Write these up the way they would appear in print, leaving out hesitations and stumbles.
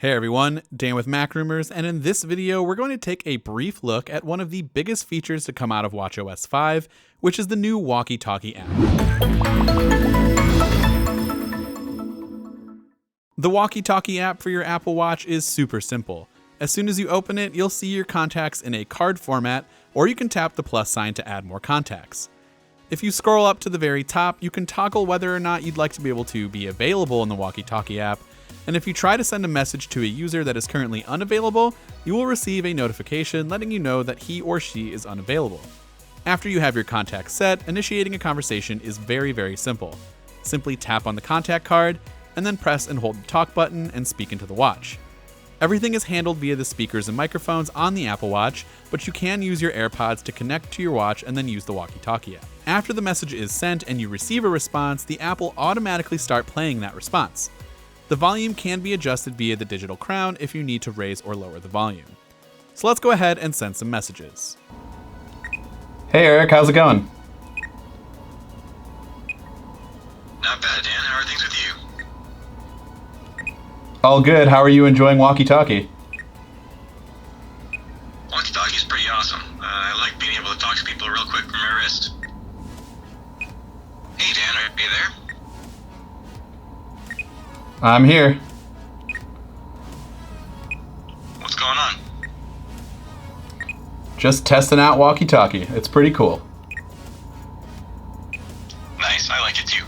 Hey everyone, Dan with Mac Rumors, and in this video we're going to take a brief look at one of the biggest features to come out of watchOS 5, which is the new Walkie-Talkie app. The Walkie-Talkie app for your Apple Watch is super simple. As soon as you open it, you'll see your contacts in a card format, or you can tap the plus sign to add more contacts. If you scroll up to the very top, you can toggle whether or not you'd like to be able to be available in the Walkie-Talkie app, and if you try to send a message to a user that is currently unavailable, you will receive a notification letting you know that he or she is unavailable. After you have your contacts set, initiating a conversation is very simple. Simply tap on the contact card, and then press and hold the talk button and speak into the watch. Everything is handled via the speakers and microphones on the Apple Watch, but you can use your AirPods to connect to your watch and then use the Walkie-Talkie app. After the message is sent and you receive a response, the app will automatically start playing that response. The volume can be adjusted via the digital crown if you need to raise or lower the volume. So let's go ahead and send some messages. Hey Eric, how's it going? Not bad, Dan. How are things with you? All good. How are you enjoying Walkie-Talkie? Walkie-Talkie is pretty awesome. I like being able to talk to people real quick from my wrist. Hey Dan, are you there? I'm here. What's going on? Just testing out Walkie-Talkie. It's pretty cool. Nice, I like it too.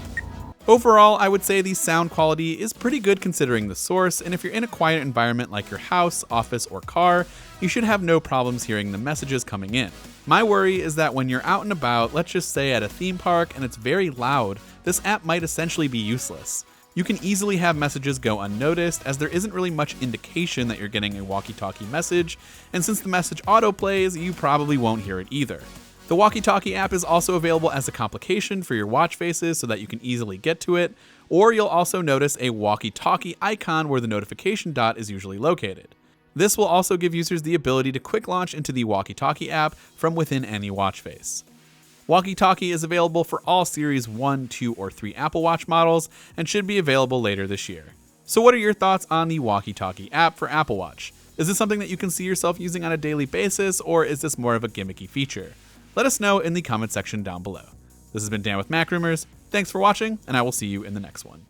Overall, I would say the sound quality is pretty good considering the source, and if you're in a quiet environment like your house, office, or car, you should have no problems hearing the messages coming in. My worry is that when you're out and about, let's just say at a theme park, and it's very loud, this app might essentially be useless. You can easily have messages go unnoticed, as there isn't really much indication that you're getting a walkie-talkie message, and since the message autoplays, you probably won't hear it either. The Walkie-Talkie app is also available as a complication for your watch faces so that you can easily get to it, or you'll also notice a walkie-talkie icon where the notification dot is usually located. This will also give users the ability to quick launch into the Walkie-Talkie app from within any watch face. Walkie-Talkie is available for all Series 1, 2, or 3 Apple Watch models and should be available later this year. So what are your thoughts on the Walkie-Talkie app for Apple Watch? Is this something that you can see yourself using on a daily basis, or is this more of a gimmicky feature? Let us know in the comment section down below. This has been Dan with Mac Rumors. Thanks for watching, and I will see you in the next one.